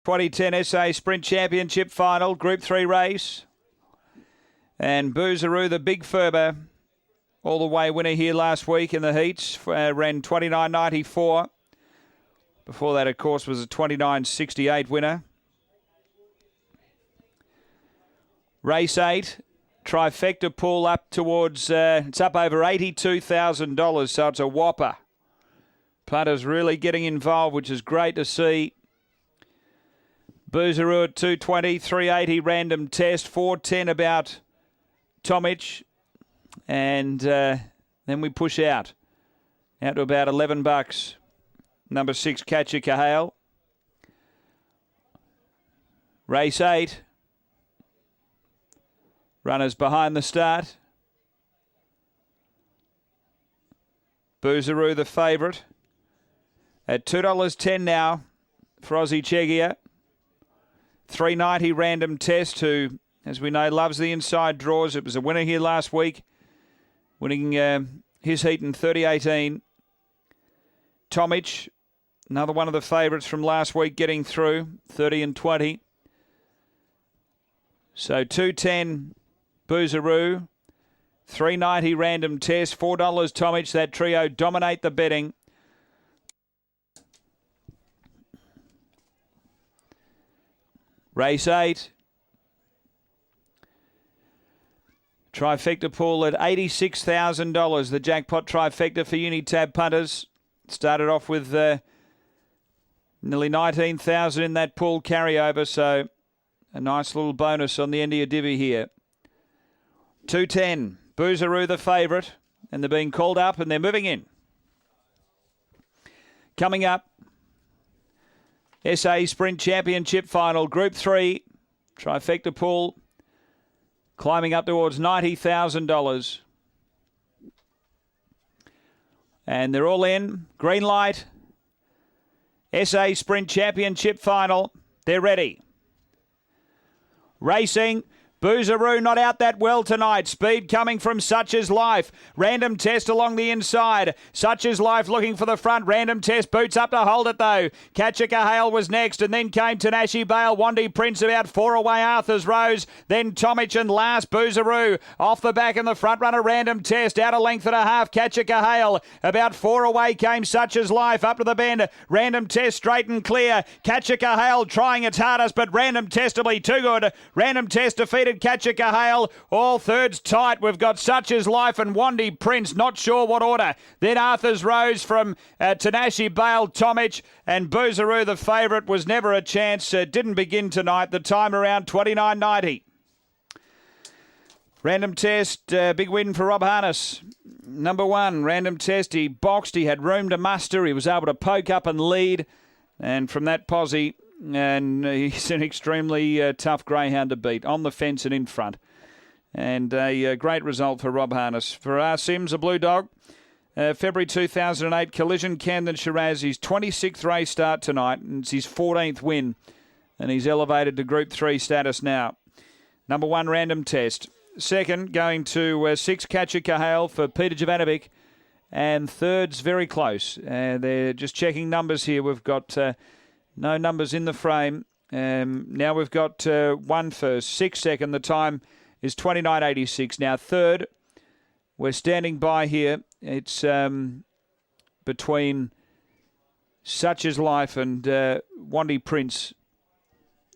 2010 SA Sprint Championship Final, Group 3 race. And Boozeroo, the big Ferber, all the way winner here last week in the heats, ran 29.94. Before that, of course, was a 29.68 winner. Race 8, trifecta pool up towards, it's up over $82,000, so it's a whopper. Punters really getting involved, which is great to see. Boozeroo at 220, 380 random test, 410 about Tomic, and then we push out to about $11. Number 6, Catcher Cahale. Race 8. Runners behind the start. Boozeroo the favourite at $2.10 now for Aussie Chegia. 390 random test, who, as we know, loves the inside draws. It was a winner here last week, winning his heat in 30.18. Tomic, another one of the favourites from last week, getting through 30.20. So 210 Boozeroo, 390 random test, $4 Tomic. That trio dominate the betting. Race 8. Trifecta pool at $86,000. The jackpot trifecta for Unitab punters. Started off with nearly 19,000 in that pool carryover, so a nice little bonus on the end of your divvy here. 210, Boozeroo the favourite, and they're being called up and they're moving in. Coming up, SA Sprint Championship Final, Group 3, trifecta pool, climbing up towards $90,000. And they're all in. Green light. SA Sprint Championship Final. They're ready. Racing. Boozeroo not out that well tonight. Speed coming from Such Is Life. Random test along the inside. Such Is Life looking for the front. Random test boots up to hold it though. Catcher Cahale was next, and then came Tanashi Bale. Wandy Prince about 4 away. Arthur's Rose. Then Tomic, and last Boozeroo. Off the back in the front runner. Random test out a length and a half. Catcher Cahale about 4 away came Such Is Life up to the bend. Random test straight and clear. Catcher Cahale trying its hardest, but Random test to be too good. Random test defeated Catcher Cahale. All thirds tight. We've got Such Is Life and Wandy Prince. Not sure what order. Then Arthur's Rose from Tanashi Bale, Tomic, and Boozeroo the favourite was never a chance. Didn't begin tonight. The time around 29.90. Random test, big win for Rob Harness. Number 1, random test. He boxed. He had room to muster. He was able to poke up and lead. And from that posse, and he's an extremely tough greyhound to beat on the fence and in front. And a great result for Rob Harness. For R. Sims, a blue dog, February 2008, Collision Camden Shiraz, his 26th race start tonight, and it's his 14th win. And he's elevated to Group 3 status now. Number 1, random test. Second, going to 6, Catcher Cahale for Peter Jovanovic. And third's very close. They're just checking numbers here. We've got no numbers in the frame. Now we've got 1 first, 6 second. The time is 29.86. Now third, we're standing by here. It's between Such Is Life and Wandy Prince.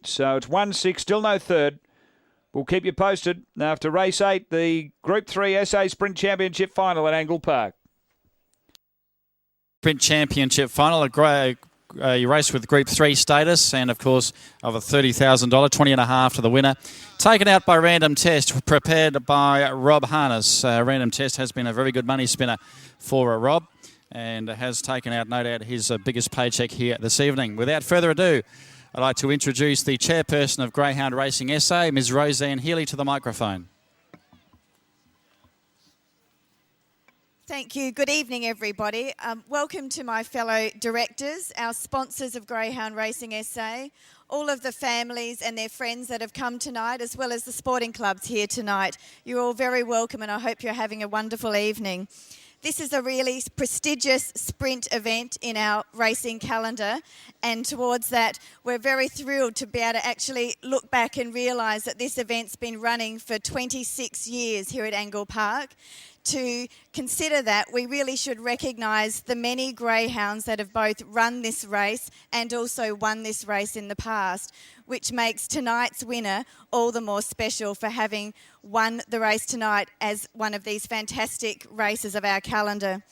So it's 1-6, still no third. We'll keep you posted after race 8, the Group 3 SA Sprint Championship Final at Angle Park. Sprint Championship Final, you race with Group 3 status, and of course of a $30,000, $20.5 to the winner. Taken out by random test, prepared by Rob Harness. Random test has been a very good money spinner for Rob, and has taken out, no doubt, his biggest paycheck here this evening. Without further ado, I'd like to introduce the chairperson of Greyhound Racing SA, Ms. Roseanne Healy, to the microphone. Thank you. Good evening, everybody. Welcome to my fellow directors, our sponsors of Greyhound Racing SA, all of the families and their friends that have come tonight, as well as the sporting clubs here tonight. You're all very welcome, and I hope you're having a wonderful evening. This is a really prestigious sprint event in our racing calendar, and towards that we're very thrilled to be able to actually look back and realise that this event's been running for 26 years here at Angle Park. To consider that, we really should recognise the many greyhounds that have both run this race and also won this race in the past, which makes tonight's winner all the more special for having won the race tonight as one of these fantastic races of our calendar.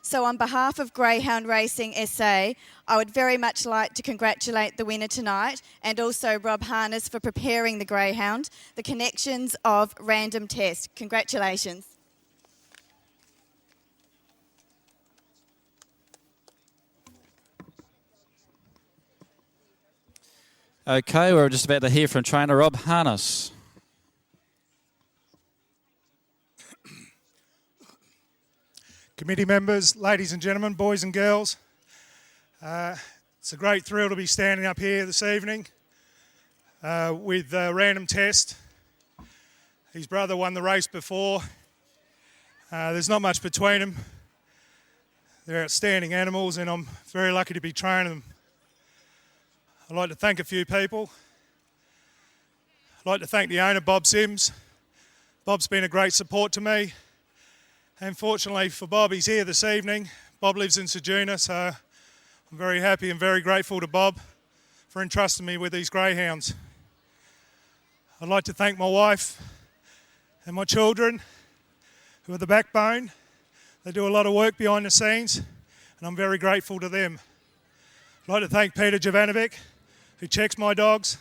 So on behalf of Greyhound Racing SA, I would very much like to congratulate the winner tonight, and also Rob Harness for preparing the Greyhound, the connections of Random Test. Congratulations. Okay, we're just about to hear from trainer Rob Harness. Committee members, ladies and gentlemen, boys and girls, it's a great thrill to be standing up here this evening with Random Test. His brother won the race before. There's not much between them. They're outstanding animals, and I'm very lucky to be training them. I'd like to thank a few people. I'd like to thank the owner, Bob Sims. Bob's been a great support to me. And fortunately for Bob, he's here this evening. Bob lives in Ceduna, so I'm very happy and very grateful to Bob for entrusting me with these greyhounds. I'd like to thank my wife and my children, who are the backbone. They do a lot of work behind the scenes, and I'm very grateful to them. I'd like to thank Peter Jovanovic, who checks my dogs,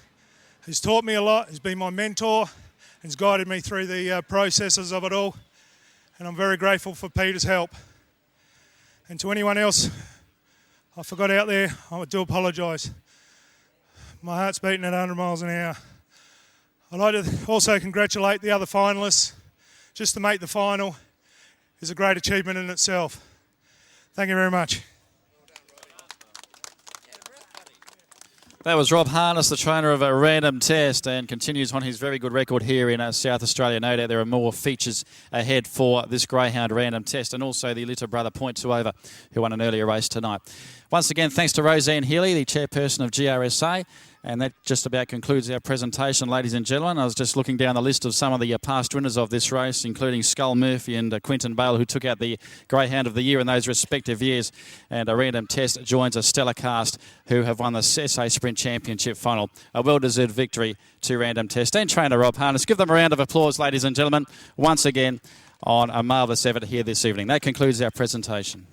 who's taught me a lot, who's been my mentor, and has guided me through the processes of it all. And I'm very grateful for Peter's help. And to anyone else I forgot out there, I do apologise. My heart's beating at 100 miles an hour. I'd like to also congratulate the other finalists. Just to make the final is a great achievement in itself. Thank you very much. That was Rob Harness, the trainer of a Random Test, and continues on his very good record here in South Australia. No doubt there are more features ahead for this Greyhound Random Test, and also the little brother Point Two Over, who won an earlier race tonight. Once again, thanks to Roseanne Healy, the chairperson of GRSA. And that just about concludes our presentation, ladies and gentlemen. I was just looking down the list of some of the past winners of this race, including Skull Murphy and Quinton Bale, who took out the Greyhound of the Year in those respective years. And a Random Test joins a stellar cast who have won the SA Sprint Championship final. A well-deserved victory to Random Test and trainer Rob Harness. Give them a round of applause, ladies and gentlemen, once again on a marvellous effort here this evening. That concludes our presentation.